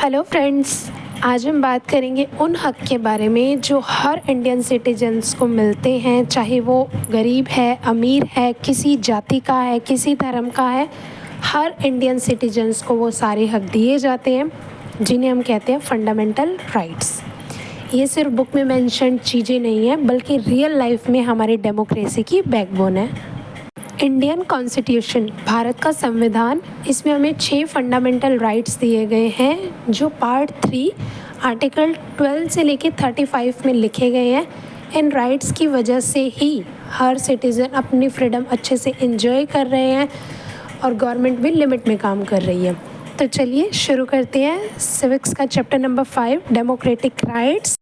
Hello friends, आज हम बात करेंगे उन हक़ के बारे में जो हर इंडियन सिटीजन्स को मिलते हैं, चाहे वो गरीब है, अमीर है, किसी जाति का है, किसी धर्म का है। हर इंडियन सिटीजन्स को वो सारे हक़ दिए जाते हैं जिन्हें हम कहते हैं फंडामेंटल राइट्स। ये सिर्फ बुक में मेंशन चीज़ें नहीं हैं, बल्कि रियल लाइफ में हमारी डेमोक्रेसी की बैकबोन है। इंडियन कॉन्स्टिट्यूशन, भारत का संविधान, इसमें हमें 6 फंडामेंटल राइट्स दिए गए हैं जो पार्ट 3 आर्टिकल 12 से लेके 35 में लिखे गए हैं। इन राइट्स की वजह से ही हर सिटीज़न अपनी फ्रीडम अच्छे से एंजॉय कर रहे हैं और गवर्नमेंट भी लिमिट में काम कर रही है। तो चलिए शुरू करते हैं सिविक्स का चैप्टर नंबर 5 डेमोक्रेटिक राइट्स,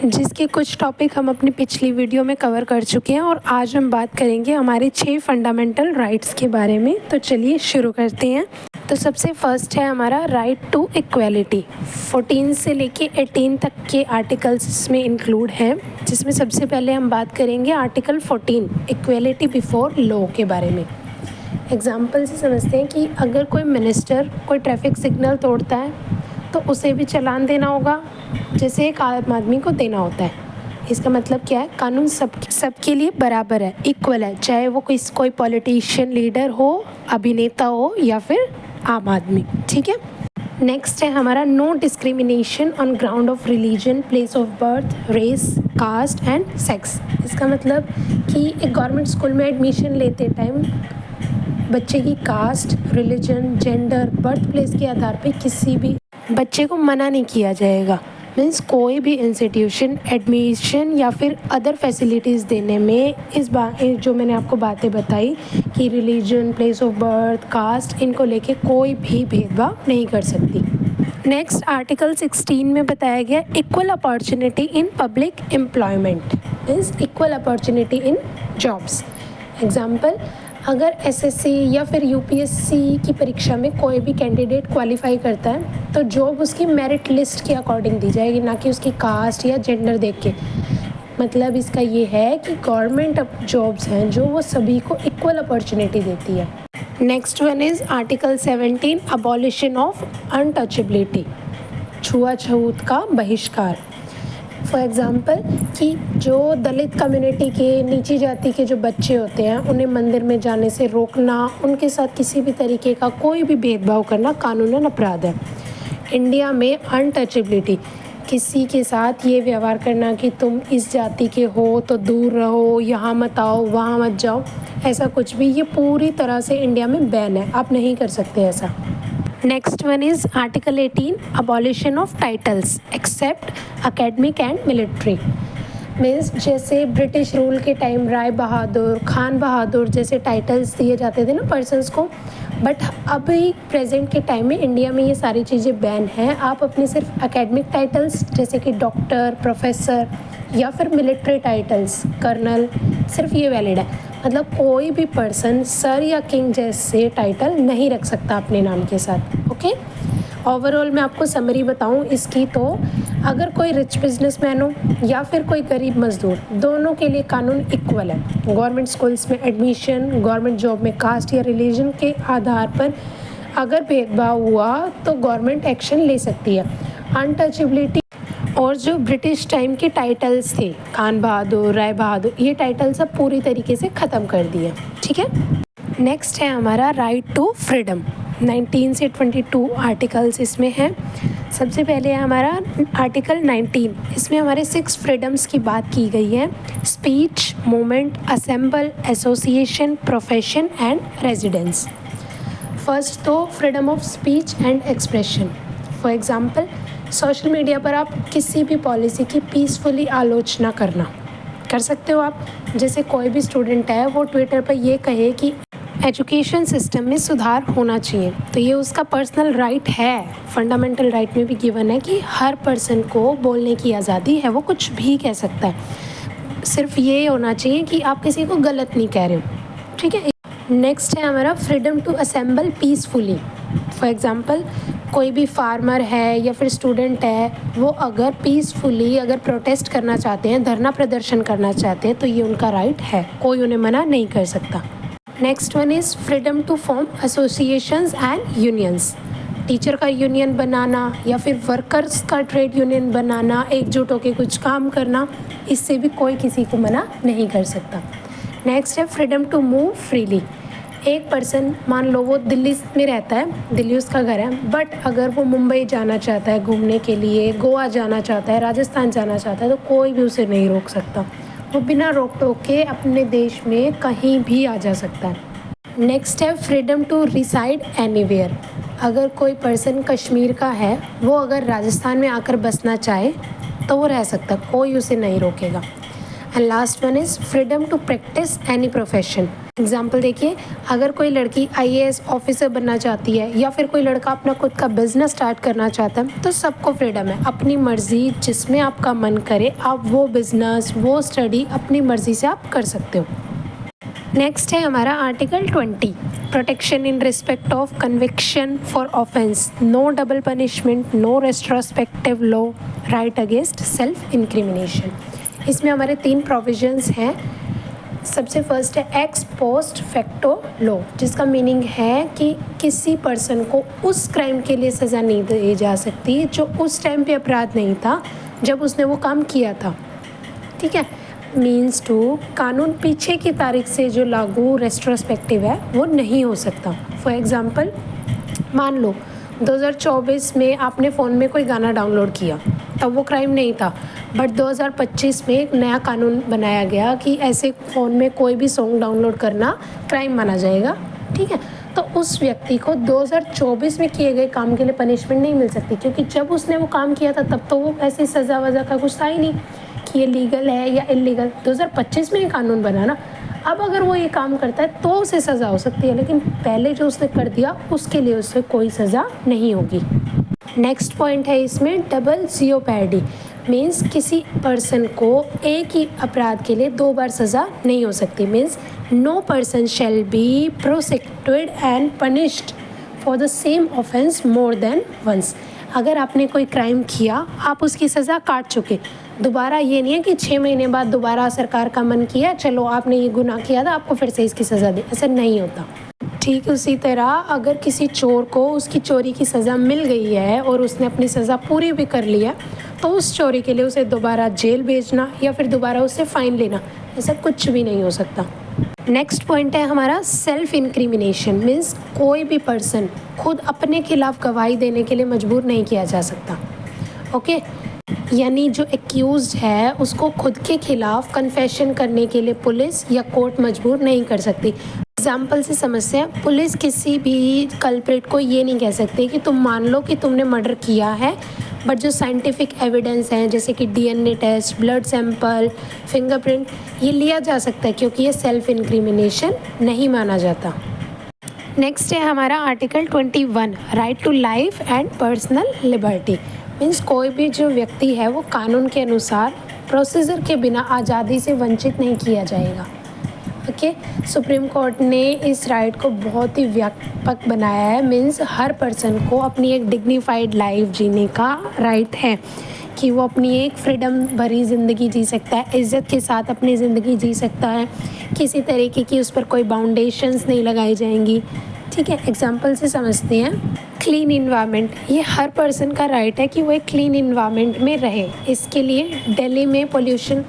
जिसके कुछ टॉपिक हम अपनी पिछली वीडियो में कवर कर चुके हैं और आज हम बात करेंगे हमारे 6 फंडामेंटल राइट्स के बारे में। तो चलिए शुरू करते हैं। तो सबसे फर्स्ट है हमारा राइट टू इक्वालिटी। 14 से लेके 18 तक के आर्टिकल्स इसमें इंक्लूड हैं, जिसमें सबसे पहले हम बात करेंगे आर्टिकल 14 इक्वालिटी बिफोर लॉ के बारे में। एग्जाम्पल से समझते हैं कि अगर कोई मिनिस्टर कोई ट्रैफिक सिग्नल तोड़ता है तो उसे भी चालान देना होगा, जैसे एक आम आदमी को देना होता है। इसका मतलब क्या है? कानून सबके लिए बराबर है, इक्वल है, चाहे वो कोई पॉलिटिशियन लीडर हो, अभिनेता हो या फिर आम आदमी। ठीक है। नेक्स्ट है हमारा no discrimination on ground of religion, place of birth, race, caste and sex. इसका मतलब कि एक गवर्नमेंट स्कूल में एडमिशन लेते टाइम बच्चे की caste, religion, gender, birth place के आधार पे किसी भी बच्चे को मना नहीं किया जाएगा। मीन्स कोई भी इंस्टीट्यूशन एडमिशन या फिर अदर फैसिलिटीज़ देने में जो मैंने आपको बातें बताई कि religion, place of birth, caste, इनको लेके कोई भी भेदभाव नहीं कर सकती। नेक्स्ट आर्टिकल 16 में बताया गया equal opportunity in public employment, means equal opportunity in jobs. Example, अगर एसएससी या फिर यूपीएससी की परीक्षा में कोई भी कैंडिडेट क्वालिफाई करता है तो जॉब उसकी मेरिट लिस्ट के अकॉर्डिंग दी जाएगी, ना कि उसकी कास्ट या जेंडर देख के। मतलब इसका ये है कि गवर्नमेंट जॉब्स हैं जो वो सभी को इक्वल अपॉर्चुनिटी देती है। Next one is article 17 abolition of untouchability, छुआछूत का बहिष्कार। फॉर एग्ज़ाम्पल कि जो दलित कम्युनिटी के, नीची जाति के जो बच्चे होते हैं उन्हें मंदिर में जाने से रोकना, उनके साथ किसी भी तरीके का कोई भी भेदभाव करना कानूनन अपराध है। इंडिया में अनटचेबिलिटी, किसी के साथ ये व्यवहार करना कि तुम इस जाति के हो तो दूर रहो, यहाँ मत आओ, वहाँ मत जाओ, ऐसा कुछ भी, ये पूरी तरह से इंडिया में बैन है, आप नहीं कर सकते ऐसा। Next one is article 18 abolition of titles except academic and military. Means जैसे ब्रिटिश रूल के टाइम राय बहादुर, खान बहादुर जैसे टाइटल्स दिए जाते थे ना पर्सन्स को, बट अभी प्रेजेंट के टाइम में इंडिया में ये सारी चीज़ें बैन हैं। आप अपने सिर्फ एकेडमिक टाइटल्स जैसे कि डॉक्टर, प्रोफेसर या फिर मिलिट्री टाइटल्स, कर्नल, सिर्फ ये वैलिड है। मतलब कोई भी पर्सन सर या किंग जैसे टाइटल नहीं रख सकता अपने नाम के साथ। ओके, ओवरऑल मैं आपको समरी बताऊं इसकी, तो अगर कोई रिच बिजनेसमैन हो या फिर कोई गरीब मजदूर, दोनों के लिए कानून इक्वल है। गवर्नमेंट स्कूल्स में एडमिशन, गवर्नमेंट जॉब में कास्ट या रिलीजन के आधार पर अगर भेदभाव हुआ तो गवर्नमेंट एक्शन ले सकती है। अनटचेबिलिटी और जो ब्रिटिश टाइम के टाइटल्स थे, खान बहादुर, राय बहादुर, ये टाइटल्स अब पूरी तरीके से ख़त्म कर दिए। ठीक है। नेक्स्ट है हमारा राइट टू फ्रीडम। 19 से 22 आर्टिकल्स इसमें हैं। सबसे पहले है हमारा आर्टिकल 19, इसमें हमारे 6 फ्रीडम्स की बात की गई है। Speech, movement, assemble, association, profession and residence. First तो freedom of speech and expression. For example, social media पर आप किसी भी पॉलिसी की पीसफुली आलोचना कर सकते हो आप। जैसे कोई भी स्टूडेंट है वो ट्विटर पर ये कहे कि एजुकेशन सिस्टम में सुधार होना चाहिए, तो ये उसका पर्सनल राइट है। फंडामेंटल राइट में भी गिवन है कि हर पर्सन को बोलने की आज़ादी है, वो कुछ भी कह सकता है। सिर्फ ये होना चाहिए कि आप किसी को गलत नहीं कह रहे हो। ठीक है। नेक्स्ट है हमारा freedom to assemble peacefully. For example, कोई भी फार्मर है या फिर स्टूडेंट है, वो अगर पीसफुली अगर प्रोटेस्ट करना चाहते हैं, धरना प्रदर्शन करना चाहते हैं, तो ये उनका राइट है, कोई उन्हें मना नहीं कर सकता। Next one is freedom to form associations and unions. Teacher का यूनियन बनाना या फिर वर्कर्स का ट्रेड यूनियन बनाना, एकजुट होकर कुछ काम करना, इससे भी कोई किसी को मना नहीं कर सकता। नेक्स्ट है फ्रीडम टू मूव फ्रीली। एक पर्सन मान लो वो दिल्ली में रहता है, दिल्ली उसका घर है, बट अगर वो मुंबई जाना चाहता है घूमने के लिए, गोवा जाना चाहता है, राजस्थान जाना चाहता है, तो कोई भी उसे नहीं रोक सकता। वो बिना रोक टोक के अपने देश में कहीं भी आ जा सकता है। नेक्स्ट है फ्रीडम टू रिसाइड एनीवेयर। अगर कोई पर्सन कश्मीर का है, वो अगर राजस्थान में आकर बसना चाहे तो वो रह सकता, कोई उसे नहीं रोकेगा। And last one is freedom to practise any profession. Example देखिए, अगर कोई लड़की IAS ऑफिसर बनना चाहती है या फिर कोई लड़का अपना खुद का बिजनेस स्टार्ट करना चाहता है, तो सबको फ्रीडम है, अपनी मर्ज़ी जिसमें आपका मन करे आप वो बिज़नेस, वो स्टडी अपनी मर्ज़ी से आप कर सकते हो। नेक्स्ट है हमारा article 20, protection in respect of conviction for offence, no double punishment, no retrospective law, right against self incrimination. इसमें हमारे 3 प्रोविजंस हैं। सबसे फर्स्ट है एक्स पोस्ट फैक्टो लॉ, जिसका मीनिंग है कि किसी पर्सन को उस क्राइम के लिए सज़ा नहीं दी जा सकती जो उस टाइम पे अपराध नहीं था जब उसने वो काम किया था। ठीक है, मीन्स टू कानून पीछे की तारीख से जो लागू रेट्रोस्पेक्टिव है वो नहीं हो सकता। फॉर एग्ज़ाम्पल, मान लो 2024 में आपने फ़ोन में कोई गाना डाउनलोड किया, तब वो क्राइम नहीं था, बट 2025 में एक नया कानून बनाया गया कि ऐसे फ़ोन में कोई भी सॉन्ग डाउनलोड करना क्राइम माना जाएगा। ठीक है, तो उस व्यक्ति को 2024 में किए गए काम के लिए पनिशमेंट नहीं मिल सकती, क्योंकि जब उसने वो काम किया था तब तो वो ऐसी सज़ा वज़ा का कुछ था ही नहीं कि ये लीगल है या इलीगल। 2025 में ये कानून बना ना, अब अगर वो ये काम करता है तो उसे सज़ा हो सकती है, लेकिन पहले जो उसने कर दिया उसके लिए उससे कोई सज़ा नहीं होगी। नेक्स्ट पॉइंट है इसमें डबल जियोपैडी, मीन्स किसी पर्सन को एक ही अपराध के लिए 2 बार सज़ा नहीं हो सकती। Means no person shall be prosecuted and punished for the same offence more than once. अगर आपने कोई क्राइम किया, आप उसकी सज़ा काट चुके, दोबारा ये नहीं है कि 6 महीने बाद दोबारा सरकार का मन किया, चलो आपने ये गुनाह किया था आपको फिर से इसकी सज़ा दी, ऐसा नहीं होता। ठीक उसी तरह अगर किसी चोर को उसकी चोरी की सज़ा मिल गई है और उसने अपनी सज़ा पूरी भी कर लिया, तो उस चोरी के लिए उसे दोबारा जेल भेजना या फिर दोबारा उससे फ़ाइन लेना, ऐसा कुछ भी नहीं हो सकता। नेक्स्ट पॉइंट है हमारा सेल्फ इंक्रिमिनेशन, मीन्स कोई भी पर्सन खुद अपने खिलाफ गवाही देने के लिए मजबूर नहीं किया जा सकता। ओके, यानी जो एक्यूज्ड है उसको खुद के खिलाफ कन्फेशन करने के लिए पुलिस या कोर्ट मजबूर नहीं कर सकती। एग्जाम्पल से समझते हैं, पुलिस किसी भी कल्प्रिट को ये नहीं कह सकती कि तुम मान लो कि तुमने मर्डर किया है, बट जो साइंटिफिक एविडेंस हैं जैसे कि DNA test, blood sample, fingerprint, ये लिया जा सकता है क्योंकि ये सेल्फ इंक्रिमिनेशन नहीं माना जाता। नेक्स्ट है हमारा article 21, right to life and personal liberty, means कोई भी जो व्यक्ति है वो कानून के अनुसार प्रोसीजर के बिना आज़ादी से वंचित नहीं किया जाएगा। ओके, सुप्रीम कोर्ट ने इस राइट को बहुत ही व्यापक बनाया है, मीन्स हर पर्सन को अपनी एक डिग्निफाइड लाइफ जीने का राइट है कि वो अपनी एक फ्रीडम भरी ज़िंदगी जी सकता है, इज़्ज़त के साथ अपनी ज़िंदगी जी सकता है, किसी तरीके की उस पर कोई बाउंडेशंस नहीं लगाई जाएंगी। ठीक है, एग्जाम्पल से समझते हैं, क्लीन इन्वायरमेंट, ये हर पर्सन का राइट है कि वो एक क्लीन इन्वायरमेंट में रहे। इसके लिए दिल्ली में पोल्यूशन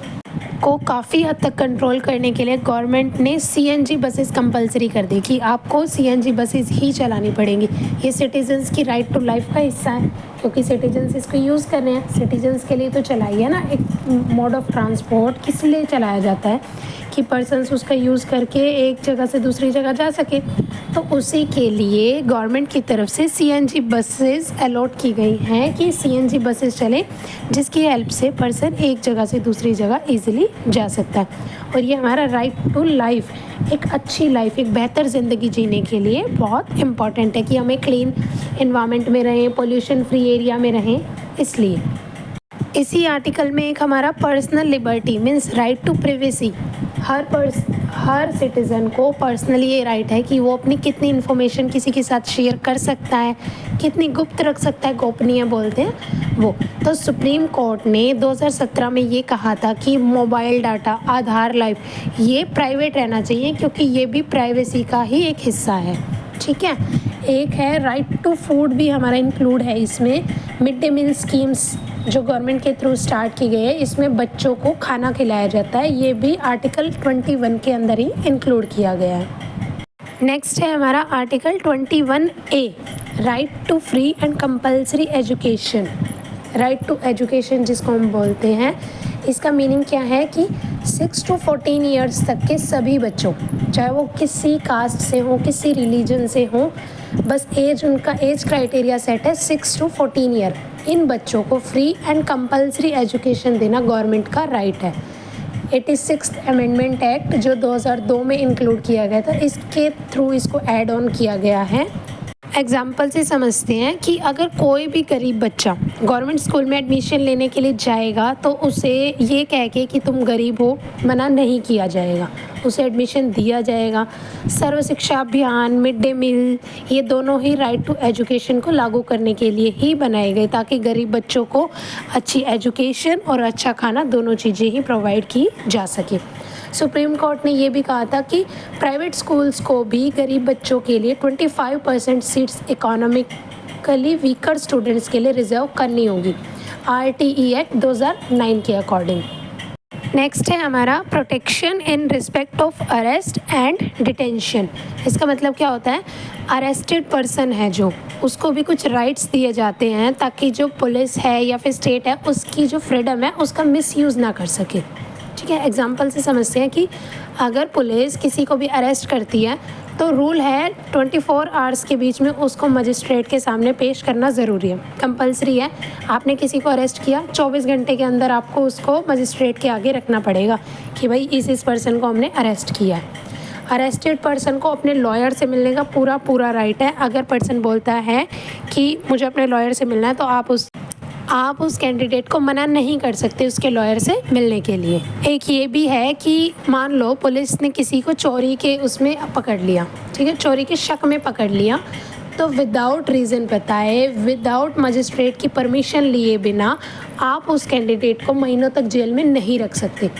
को काफ़ी हद तक कंट्रोल करने के लिए गवर्नमेंट ने CNG बसेस कंपलसरी कर दी कि आपको CNG बसेस ही चलानी पड़ेंगी। ये सिटीजन्स की राइट टू लाइफ का हिस्सा है, क्योंकि सिटीजन्स इसको यूज़ कर रहे हैं, सिटीजन्स के लिए तो चलाई है ना। एक मोड ऑफ ट्रांसपोर्ट किस लिए चलाया जाता है कि पर्सन्स उसका यूज़ करके एक जगह से दूसरी जगह जा सके, तो उसी के लिए गवर्नमेंट की तरफ से CNG बसेस अलॉट की गई हैं कि CNG बसेस चले, जिसकी हेल्प से पर्सन एक जगह से दूसरी जगह ईजिली जा सकता है। और ये हमारा राइट टू लाइफ, एक अच्छी लाइफ, एक बेहतर ज़िंदगी जीने के लिए बहुत इम्पॉर्टेंट है कि हमें क्लीन एनवायरनमेंट में रहें, पोल्यूशन फ्री एरिया में रहें। इसलिए इसी आर्टिकल में एक हमारा personal liberty means right to privacy, हर सिटीज़न को पर्सनली ये राइट है कि वो अपनी कितनी इन्फॉर्मेशन किसी के साथ शेयर कर सकता है, कितनी गुप्त रख सकता है, गोपनीय बोलते हैं वो। तो सुप्रीम कोर्ट ने 2017 में ये कहा था कि मोबाइल डाटा, आधार, लाइफ, ये प्राइवेट रहना चाहिए क्योंकि ये भी प्राइवेसी का ही एक हिस्सा है। ठीक है। एक है राइट टू फूड, भी हमारा इंक्लूड है इसमें। मिड डे मील स्कीम्स जो गवर्नमेंट के थ्रू स्टार्ट की गई है, इसमें बच्चों को खाना खिलाया जाता है, ये भी आर्टिकल 21 के अंदर ही इंक्लूड किया गया है। नेक्स्ट है हमारा article 21A, right to free and compulsory education. Right to education जिसको हम बोलते हैं, इसका मीनिंग क्या है कि 6 to 14 ईयर्स तक के सभी बच्चों, चाहे वो किसी कास्ट से हो, किसी रिलीजन से हो, बस उनका एज क्राइटेरिया सेट है 6 to 14 ईयर। इन बच्चों को फ्री एंड कंपल्सरी एजुकेशन देना गवर्नमेंट का राइट है। 86th अमेंडमेंट एक्ट जो 2002 में इंक्लूड किया गया था, इसके थ्रू इसको ऐड ऑन किया गया है। एग्जाम्पल से समझते हैं कि अगर कोई भी गरीब बच्चा गवर्नमेंट स्कूल में एडमिशन लेने के लिए जाएगा तो उसे ये कह के कि तुम गरीब हो मना नहीं किया जाएगा, उसे एडमिशन दिया जाएगा। सर्व शिक्षा अभियान, मिड डे मील, ये दोनों ही राइट टू एजुकेशन को लागू करने के लिए ही बनाए गए, ताकि गरीब बच्चों को अच्छी एजुकेशन और अच्छा खाना दोनों चीज़ें ही प्रोवाइड की जा सके। सुप्रीम कोर्ट ने ये भी कहा था कि प्राइवेट स्कूल्स को भी गरीब बच्चों के लिए 25% सीट्स इकोनॉमिकली वीकर स्टूडेंट्स के लिए रिजर्व करनी होगी, RTE एक्ट 2009 के अकॉर्डिंग। नेक्स्ट है हमारा protection in respect of arrest and detention. इसका मतलब क्या होता है, अरेस्टेड पर्सन है जो, उसको भी कुछ राइट्स दिए जाते हैं ताकि जो पुलिस है या फिर स्टेट है उसकी जो फ्रीडम है उसका मिसयूज़ ना कर सके। ठीक है, एग्जांपल से समझते हैं कि अगर पुलिस किसी को भी अरेस्ट करती है तो रूल है 24 आवर्स के बीच में उसको मजिस्ट्रेट के सामने पेश करना ज़रूरी है, कंपलसरी है। आपने किसी को अरेस्ट किया, 24 घंटे के अंदर आपको उसको मजिस्ट्रेट के आगे रखना पड़ेगा कि भाई इस पर्सन को हमने अरेस्ट किया है। अरेस्टेड पर्सन को अपने लॉयर से मिलने का पूरा राइट है। अगर पर्सन बोलता है कि मुझे अपने लॉयर से मिलना है तो आप उस कैंडिडेट को मना नहीं कर सकते उसके लॉयर से मिलने के लिए। एक ये भी है कि मान लो पुलिस ने किसी को चोरी के उसमें पकड़ लिया, ठीक है, चोरी के शक में पकड़ लिया, तो विदाउट रीज़न बताए, विदाउट मजिस्ट्रेट की परमिशन लिए बिना आप उस कैंडिडेट को महीनों तक जेल में नहीं रख सकते।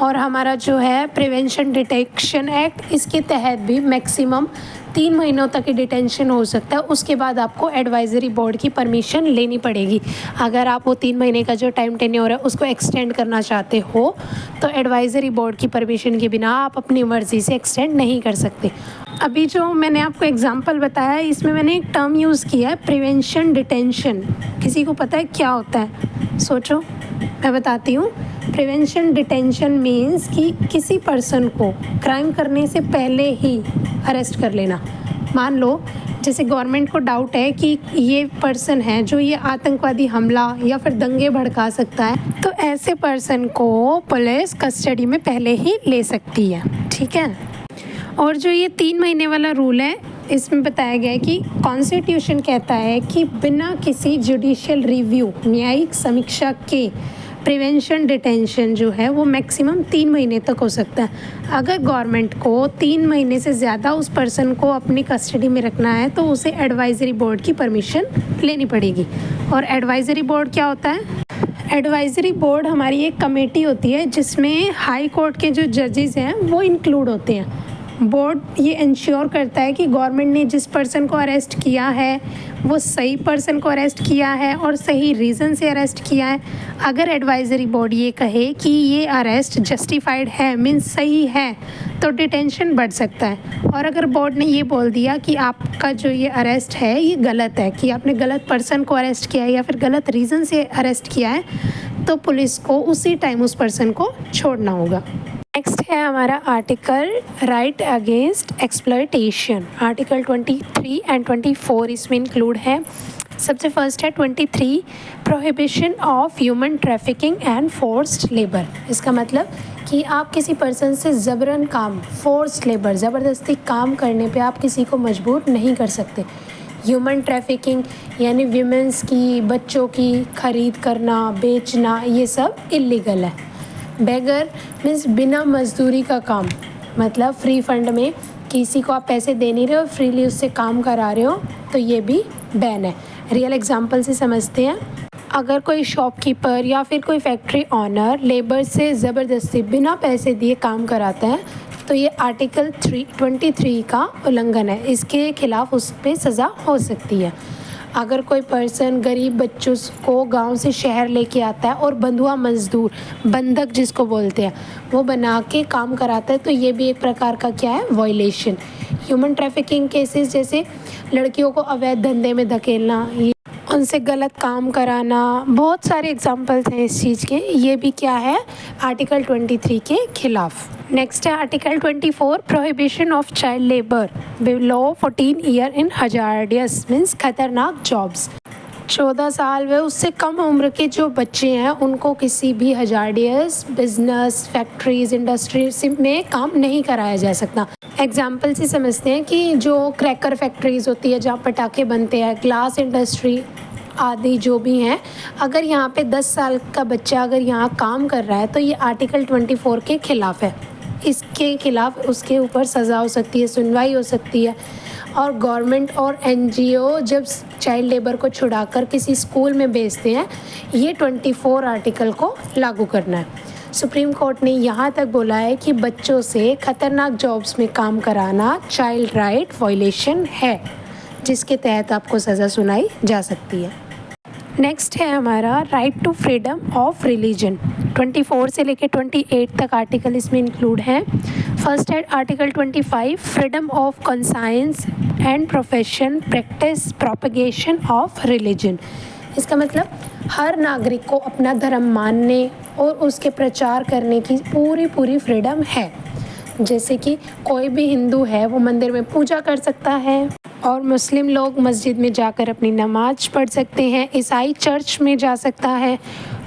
और हमारा जो है प्रिवेंशन डिटेक्शन एक्ट, इसके तहत भी मैक्सिमम 3 महीनों तक ही डिटेंशन हो सकता है। उसके बाद आपको एडवाइज़री बोर्ड की परमिशन लेनी पड़ेगी। अगर आप वो 3 महीने का जो टाइम टेन्योर है उसको एक्सटेंड करना चाहते हो तो एडवाइज़री बोर्ड की परमिशन के बिना आप अपनी मर्ज़ी से एक्सटेंड नहीं कर सकते। अभी जो मैंने आपको एग्जांपल बताया इसमें मैंने एक टर्म यूज़ किया है, प्रिवेंशन डिटेंशन। किसी को पता है क्या होता है? सोचो, मैं बताती हूँ। प्रिवेंशन डिटेंशन मीन्स कि किसी पर्सन को क्राइम करने से पहले ही अरेस्ट कर लेना। मान लो जैसे गवर्नमेंट को डाउट है कि ये पर्सन है जो ये आतंकवादी हमला या फिर दंगे भड़का सकता है, तो ऐसे पर्सन को पुलिस कस्टडी में पहले ही ले सकती है। ठीक है, और जो ये 3 महीने वाला रूल है इसमें बताया गया है कि कॉन्स्टिट्यूशन कहता है कि बिना किसी जुडिशियल रिव्यू, न्यायिक समीक्षा के प्रिवेंशन डिटेंशन जो है वो मैक्सिमम 3 महीने तक हो सकता है। अगर गवर्नमेंट को 3 महीने से ज़्यादा उस पर्सन को अपनी कस्टडी में रखना है तो उसे एडवाइज़री बोर्ड की परमिशन लेनी पड़ेगी। और एडवाइज़री बोर्ड क्या होता है? एडवाइज़री बोर्ड हमारी एक कमेटी होती है जिसमें हाई कोर्ट के जो जजेस हैं वो इंक्लूड होते हैं। बोर्ड ये इंश्योर करता है कि गवर्नमेंट ने जिस पर्सन को अरेस्ट किया है वो सही पर्सन को अरेस्ट किया है और सही रीज़न से अरेस्ट किया है। अगर एडवाइज़री बोर्ड ये कहे कि ये अरेस्ट जस्टिफाइड है, मीन्स सही है, तो डिटेंशन बढ़ सकता है। और अगर बोर्ड ने ये बोल दिया कि आपका जो ये अरेस्ट है ये गलत है, कि आपने गलत पर्सन को अरेस्ट किया है या फिर गलत रीज़न से अरेस्ट किया है, तो पुलिस को उसी टाइम उस पर्सन को छोड़ना होगा। नेक्स्ट है हमारा article right against exploitation. Article 23 and 24 इसमें इंक्लूड है। सबसे फर्स्ट है 23, prohibition of human trafficking and forced labour. इसका मतलब कि आप किसी पर्सन से ज़बरन काम, फोर्स्ड लेबर, ज़बरदस्ती काम करने पे आप किसी को मजबूर नहीं कर सकते। ह्यूमन ट्रैफिकिंग यानी वीमेंस की, बच्चों की खरीद करना, बेचना, ये सब इलीगल है। बेगर मीन्स बिना मजदूरी का काम, मतलब फ्री फंड में किसी को आप पैसे दे नहीं रहे हो, फ्रीली उससे काम करा रहे हो, तो ये भी बैन है। रियल एग्जांपल से समझते हैं। अगर कोई शॉपकीपर या फिर कोई फैक्ट्री ऑनर लेबर से ज़बरदस्ती बिना पैसे दिए काम कराता है तो ये आर्टिकल 23 का उल्लंघन है, इसके खिलाफ उस पर सज़ा हो सकती है। अगर कोई पर्सन गरीब बच्चों को गांव से शहर लेके आता है और बंधुआ मजदूर, बंधक जिसको बोलते हैं, वो बना के काम कराता है, तो ये भी एक प्रकार का क्या है, वायलेशन। ह्यूमन ट्रैफिकिंग केसेस जैसे लड़कियों को अवैध धंधे में धकेलना, ये उनसे गलत काम कराना, बहुत सारे एग्जांपल्स हैं इस चीज़ के, ये भी क्या है, आर्टिकल 23 के खिलाफ। नेक्स्ट है article 24, prohibition of child labour below 14 year in hazardous means खतरनाक जॉब्स। 14 साल व उससे कम उम्र के जो बच्चे हैं उनको किसी भी हजार्डियस बिजनेस, फैक्ट्रीज, इंडस्ट्रीज में काम नहीं कराया जा सकता। एग्जाम्पल से समझते हैं कि जो क्रैकर फैक्ट्रीज़ होती है जहाँ पटाखे बनते हैं, ग्लास इंडस्ट्री आदि जो भी हैं, अगर यहाँ पे 10 साल का बच्चा अगर यहाँ काम कर रहा है तो ये आर्टिकल 24 के खिलाफ है। इसके खिलाफ उसके ऊपर सज़ा हो सकती है, सुनवाई हो सकती है। और गवर्नमेंट और एनजीओ जब चाइल्ड लेबर को छुड़ाकर किसी स्कूल में भेजते हैं, ये 24 आर्टिकल को लागू करना है। सुप्रीम कोर्ट ने यहाँ तक बोला है कि बच्चों से खतरनाक जॉब्स में काम कराना चाइल्ड राइट वायलेशन है, जिसके तहत आपको सज़ा सुनाई जा सकती है। नेक्स्ट है हमारा right to freedom of religion. 24 से लेकर 28 तक आर्टिकल इसमें इंक्लूड हैं। फर्स्ट है article 25, freedom of conscience and profession practice propagation of religion. इसका मतलब हर नागरिक को अपना धर्म मानने और उसके प्रचार करने की पूरी फ्रीडम है। जैसे कि कोई भी हिंदू है वो मंदिर में पूजा कर सकता है, और मुस्लिम लोग मस्जिद में जाकर अपनी नमाज पढ़ सकते हैं, ईसाई चर्च में जा सकता है।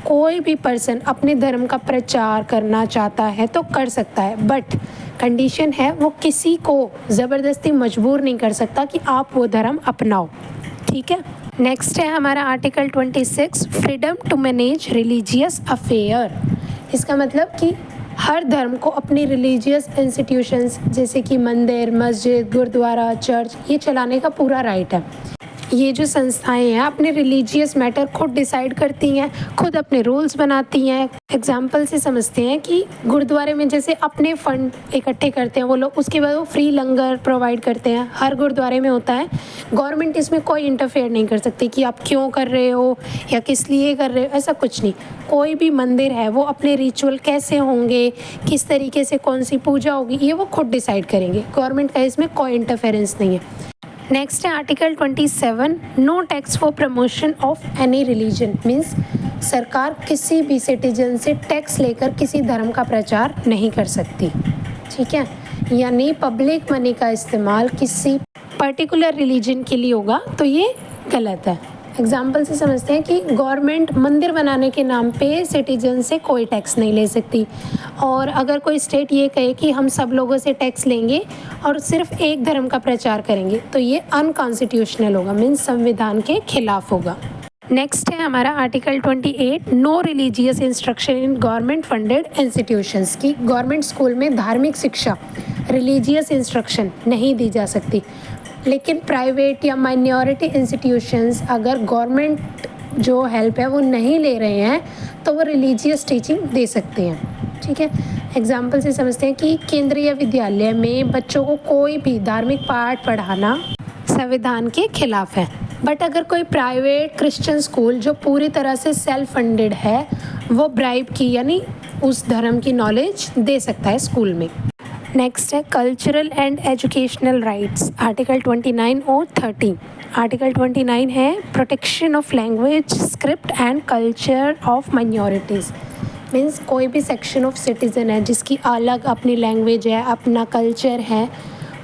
कोई भी पर्सन अपने धर्म का प्रचार करना चाहता है तो कर सकता है, बट कंडीशन है वो किसी को ज़बरदस्ती मजबूर नहीं कर सकता कि आप वो धर्म अपनाओ। ठीक है। नेक्स्ट है हमारा article 26, freedom to manage religious affair. इसका मतलब कि हर धर्म को अपनी रिलीजियस इंस्टीट्यूशंस जैसे कि मंदिर, मस्जिद, गुरुद्वारा, चर्च, ये चलाने का पूरा राइट है। ये जो संस्थाएं हैं अपने रिलीजियस मैटर खुद डिसाइड करती हैं, खुद अपने रूल्स बनाती हैं। एग्जाम्पल से समझते हैं कि गुरुद्वारे में जैसे अपने फ़ंड इकट्ठे करते हैं वो लोग, उसके बाद वो फ्री लंगर प्रोवाइड करते हैं, हर गुरुद्वारे में होता है। गवर्नमेंट इसमें कोई इंटरफेयर नहीं कर सकती कि आप क्यों कर रहे हो या किस लिए कर रहे हो, ऐसा कुछ नहीं। कोई भी मंदिर है वो अपने रिचुअल कैसे होंगे, किस तरीके से कौन सी पूजा होगी, ये वो खुद डिसाइड करेंगे। गवर्नमेंट का इसमें कोई इंटरफेरेंस नहीं है। नेक्स्ट है article 27, no tax for promotion of any religion means सरकार किसी भी सिटीजन से टैक्स लेकर किसी धर्म का प्रचार नहीं कर सकती। ठीक है, यानी पब्लिक मनी का इस्तेमाल किसी पर्टिकुलर रिलीजन के लिए होगा तो ये गलत है। एग्जाम्पल से समझते हैं कि गवर्नमेंट मंदिर बनाने के नाम पे सिटीजन से कोई टैक्स नहीं ले सकती, और अगर कोई स्टेट ये कहे कि हम सब लोगों से टैक्स लेंगे और सिर्फ एक धर्म का प्रचार करेंगे तो ये अनकॉन्स्टिट्यूशनल होगा, मीन्स संविधान के खिलाफ होगा। नेक्स्ट है हमारा article 28, no religious instruction in government funded institutions की गवर्नमेंट स्कूल में धार्मिक शिक्षा, रिलीजियस इंस्ट्रक्शन नहीं दी जा सकती। लेकिन प्राइवेट या माइनॉरिटी इंस्टीट्यूशंस अगर गवर्नमेंट जो हेल्प है वो नहीं ले रहे हैं तो वो रिलीजियस टीचिंग दे सकते हैं। ठीक है, एग्जाम्पल से समझते हैं कि केंद्रीय विद्यालय में बच्चों को कोई भी धार्मिक पाठ पढ़ाना संविधान के खिलाफ है, बट अगर कोई प्राइवेट क्रिश्चियन स्कूल जो पूरी तरह से सेल्फ फंडेड है वो ब्राइब की यानी उस धर्म की नॉलेज दे सकता है स्कूल में। नेक्स्ट है cultural and educational rights, article 29 और 30। आर्टिकल 29 है protection of language, script and culture of minorities means कोई भी सेक्शन ऑफ सिटीज़न है जिसकी अलग अपनी लैंग्वेज है, अपना कल्चर है,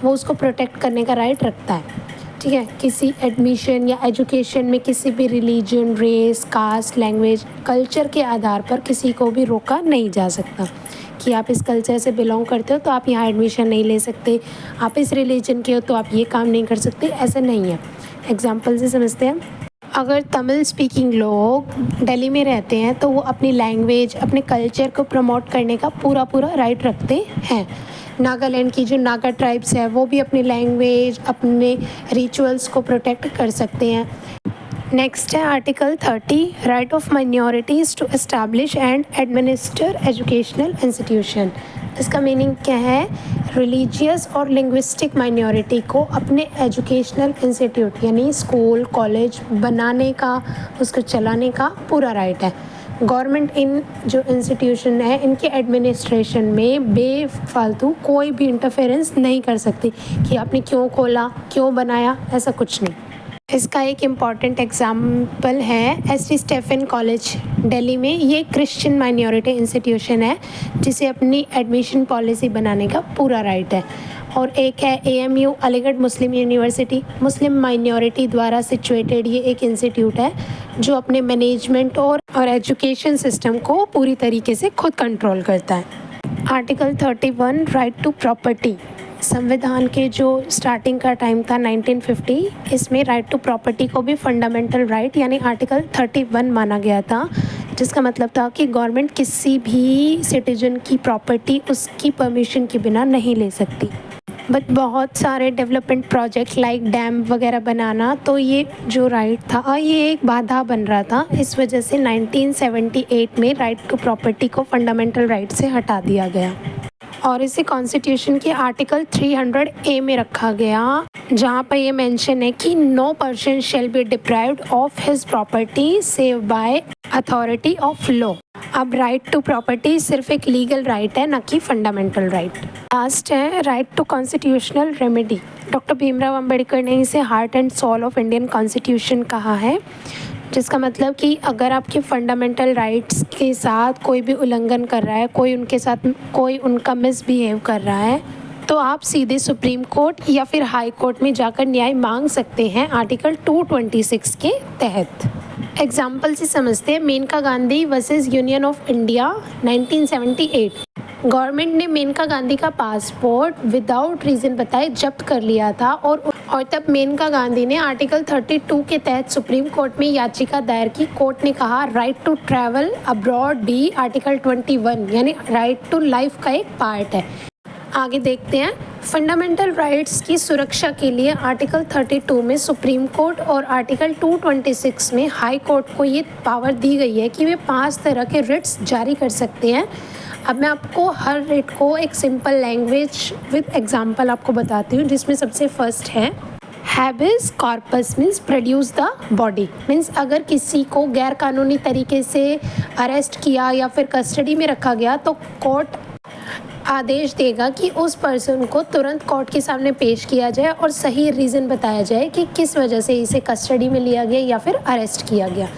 वो उसको प्रोटेक्ट करने का राइट रखता है। ठीक है, किसी एडमिशन या एजुकेशन में किसी भी religion, race, caste, language, culture के आधार पर किसी को भी रोका नहीं जा सकता कि आप इस कल्चर से बिलोंग करते हो तो आप यहाँ एडमिशन नहीं ले सकते, आप इस रिलीजन के हो तो आप ये काम नहीं कर सकते, ऐसा नहीं है। एग्जाम्पल से समझते हैं, अगर तमिल स्पीकिंग लोग दिल्ली में रहते हैं तो वो अपनी लैंग्वेज, अपने कल्चर को प्रमोट करने का पूरा राइट रखते हैं। नागालैंड की जो नागा ट्राइब्स है वो भी अपनी लैंग्वेज, अपने रिचुअल्स को प्रोटेक्ट कर सकते हैं। नेक्स्ट है article 30, right of minorities to establish and administer educational institution. इसका मीनिंग क्या है? रिलीजियस और लिंग्विस्टिक माइनॉरिटी को अपने एजुकेशनल इंस्टीट्यूट यानी स्कूल कॉलेज बनाने का, उसको चलाने का पूरा राइट है। गवर्नमेंट इन जो इंस्टीट्यूशन है इनके एडमिनिस्ट्रेशन में बेफालतू कोई भी इंटरफेरेंस नहीं कर सकती कि आपने क्यों खोला, क्यों बनाया, ऐसा कुछ नहीं। इसका एक इम्पॉर्टेंट एग्जाम्पल है एस.टी. स्टेफन कॉलेज दिल्ली में। ये क्रिश्चियन माइनॉरिटी इंस्टीट्यूशन है जिसे अपनी एडमिशन पॉलिसी बनाने का पूरा राइट है। और एक है AMU अलीगढ़ मुस्लिम यूनिवर्सिटी, मुस्लिम माइनॉरिटी द्वारा सिचुएटेड ये एक इंस्टीट्यूट है जो अपने मैनेजमेंट और एजुकेशन सिस्टम को पूरी तरीके से खुद कंट्रोल करता है। आर्टिकल 31 राइट टू प्रॉपर्टी, संविधान के जो स्टार्टिंग का टाइम था 1950, इसमें राइट टू प्रॉपर्टी को भी फंडामेंटल राइट यानी आर्टिकल 31 माना गया था, जिसका मतलब था कि गवर्नमेंट किसी भी सिटीजन की प्रॉपर्टी उसकी परमिशन के बिना नहीं ले सकती। बट बहुत सारे डेवलपमेंट प्रोजेक्ट लाइक डैम वगैरह बनाना, तो ये जो राइट था ये एक बाधा बन रहा था। इस वजह से 1978 में राइट टू प्रॉपर्टी को फंडामेंटल राइट से हटा दिया गया और इसे कॉन्स्टिट्यूशन के आर्टिकल 300A में रखा गया, जहाँ पर ये मेंशन है कि no person shall be deprived of his property save by authority of law. अब राइट टू प्रॉपर्टी सिर्फ एक लीगल राइट है, न कि फंडामेंटल राइट। लास्ट है right to constitutional remedy. Doctor Bhimrao Ambedkar ने इसे heart and soul of Indian constitution कहा है, जिसका मतलब कि अगर आपके फंडामेंटल राइट्स के साथ कोई भी उल्लंघन कर रहा है, कोई उनका मिसबिहेव कर रहा है, तो आप सीधे सुप्रीम कोर्ट या फिर हाई कोर्ट में जाकर न्याय मांग सकते हैं आर्टिकल 226 के तहत। एग्जाम्पल से समझते हैं Maneka Gandhi versus union of India 1978। Government ने मेनका गांधी का पासपोर्ट विदाउट रीज़न बताए जब्त कर लिया था और तब मेनका गांधी ने आर्टिकल 32 के तहत सुप्रीम कोर्ट में याचिका दायर की। कोर्ट ने कहा राइट टू ट्रैवल अब्रॉड भी आर्टिकल 21 यानी राइट टू लाइफ का एक पार्ट है। आगे देखते हैं फंडामेंटल राइट्स की सुरक्षा के लिए आर्टिकल 32 में सुप्रीम कोर्ट और आर्टिकल 226 में हाई कोर्ट को ये पावर दी गई है कि वे 5 तरह के रिट्स जारी कर सकते हैं। अब मैं आपको हर रिट को एक सिंपल लैंग्वेज विद एग्जांपल आपको बताती हूँ, जिसमें सबसे फर्स्ट है habeas corpus means produce the body. Means अगर किसी को गैर कानूनी तरीके से अरेस्ट किया या फिर कस्टडी में रखा गया तो कोर्ट आदेश देगा कि उस पर्सन को तुरंत कोर्ट के सामने पेश किया जाए और सही रीज़न बताया जाए कि किस वजह से इसे कस्टडी में लिया गया या फिर अरेस्ट किया गया।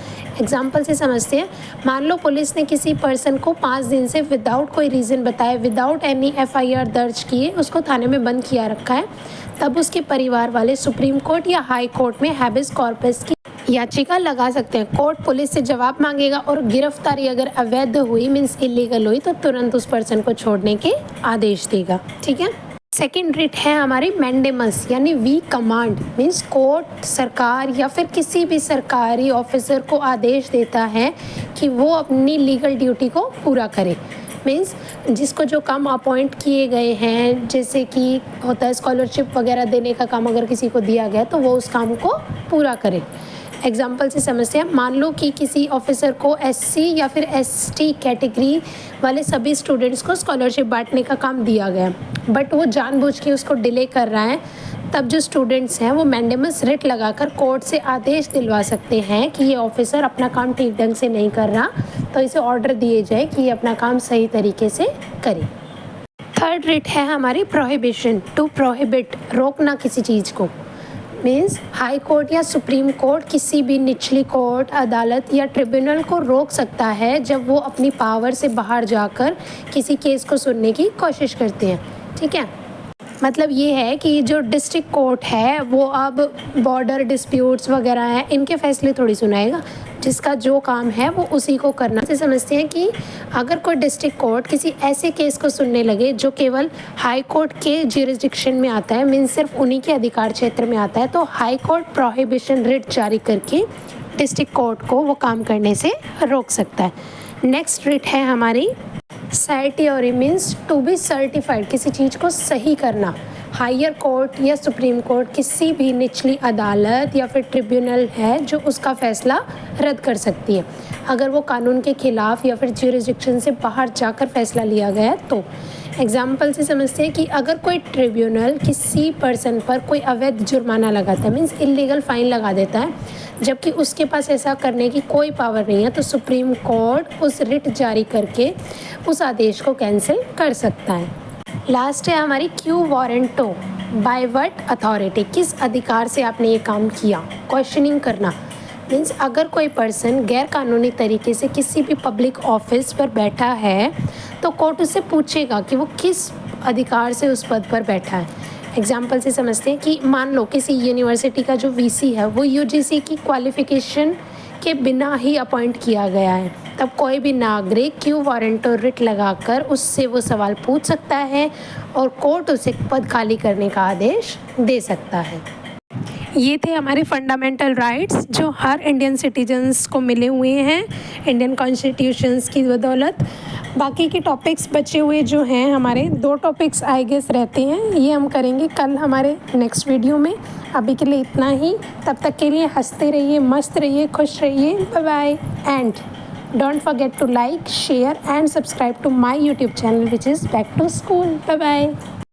एग्जाम्पल से समझते हैं, मान लो पुलिस ने किसी पर्सन को 5 दिन से विदाउट कोई रीज़न बताए, विदाउट एनी FIR दर्ज किए उसको थाने में बंद किया रखा है, तब उसके परिवार वाले सुप्रीम कोर्ट या हाई कोर्ट में हैबिस कॉर्पस की याचिका लगा सकते हैं। कोर्ट पुलिस से जवाब मांगेगा और गिरफ्तारी अगर अवैध हुई मीन्स इलीगल हुई तो तुरंत उस पर्सन को छोड़ने के आदेश देगा। ठीक है। सेकेंड रिट है हमारी मैंडेमस यानी वी कमांड। मीन्स कोर्ट सरकार या फिर किसी भी सरकारी ऑफिसर को आदेश देता है कि वो अपनी लीगल ड्यूटी को पूरा करे। मीन्स जिसको जो काम अपॉइंट किए गए हैं, जैसे कि होता है स्कॉलरशिप वगैरह देने का काम अगर किसी को दिया गया तो वो उस काम को पूरा करे। एग्जाम्पल से समझते हैं, मान लो कि किसी ऑफिसर को SC या फिर ST कैटेगरी वाले सभी स्टूडेंट्स को स्कॉलरशिप बांटने का काम दिया गया, बट वो जानबूझ के उसको डिले कर रहा है। तब जो स्टूडेंट्स हैं वो मैंडेमस रिट लगाकर कोर्ट से आदेश दिलवा सकते हैं कि ये ऑफिसर अपना काम ठीक ढंग से नहीं कर रहा, तो इसे ऑर्डर दिए जाए कि ये अपना काम सही तरीके से करे। थर्ड रिट है हमारी प्रोहिबिशन, टू प्रोहिबिट, रोकना किसी चीज़ को। मीन्स हाई कोर्ट या सुप्रीम कोर्ट किसी भी निचली कोर्ट, अदालत या ट्रिब्यूनल को रोक सकता है जब वो अपनी पावर से बाहर जाकर किसी केस को सुनने की कोशिश करते हैं। ठीक है, मतलब ये है कि जो डिस्ट्रिक्ट कोर्ट है वो अब बॉर्डर डिस्प्यूट्स वगैरह हैं इनके फैसले थोड़ी सुनाएगा, जिसका जो काम है वो उसी को करना। से समझते हैं कि अगर कोई डिस्ट्रिक्ट कोर्ट किसी ऐसे केस को सुनने लगे जो केवल हाई कोर्ट के ज्यूरिसडिक्शन में आता है, मीन्स सिर्फ उन्हीं के अधिकार क्षेत्र में आता है, तो हाई कोर्ट प्रोहिबिशन रिट जारी करके डिस्ट्रिक्ट कोर्ट को वो काम करने से रोक सकता है। नेक्स्ट रिट है हमारी सर्टियोरी, मीन्स टू बी सर्टिफाइड, किसी चीज़ को सही करना। हायर कोर्ट या सुप्रीम कोर्ट किसी भी निचली अदालत या फिर ट्रिब्यूनल है जो उसका फ़ैसला रद्द कर सकती है अगर वो कानून के खिलाफ या फिर ज्यूरिसडिक्शन से बाहर जाकर फ़ैसला लिया गया है। तो एग्जाम्पल से समझते हैं कि अगर कोई ट्रिब्यूनल किसी पर्सन पर कोई अवैध जुर्माना लगाता है, मीन्स इलीगल फ़ाइन लगा देता है, जबकि उसके पास ऐसा करने की कोई पावर नहीं है, तो सुप्रीम कोर्ट उस रिट जारी करके उस आदेश को कैंसिल कर सकता है। लास्ट है हमारी quo warranto, by what authority, किस अधिकार से आपने ये काम किया। क्वेश्चनिंग करना मीन्स अगर कोई पर्सन गैर कानूनी तरीके से किसी भी पब्लिक ऑफिस पर बैठा है तो कोर्ट उससे पूछेगा कि वो किस अधिकार से उस पद पर बैठा है। एग्जाम्पल से समझते हैं कि मान लो किसी यूनिवर्सिटी का जो वीसी है वो यूजीसी की क्वालिफ़िकेशन के बिना ही अपॉइंट किया गया है, तब कोई भी नागरिक क्यू वारंट और रिट लगाकर उससे वो सवाल पूछ सकता है और कोर्ट उसे पद खाली करने का आदेश दे सकता है। ये थे हमारे फंडामेंटल राइट्स जो हर इंडियन सिटीजन्स को मिले हुए हैं इंडियन कॉन्स्टिट्यूशंस की बदौलत। बाकी के टॉपिक्स बचे हुए जो हैं हमारे 2 टॉपिक्स आई गेस रहते हैं, ये हम करेंगे कल हमारे नेक्स्ट वीडियो में। अभी के लिए इतना ही, तब तक के लिए हंसते रहिए, मस्त रहिए, खुश रहिए, bye bye and don't forget to like, share and subscribe to my YouTube channel which is back to school. Bye bye.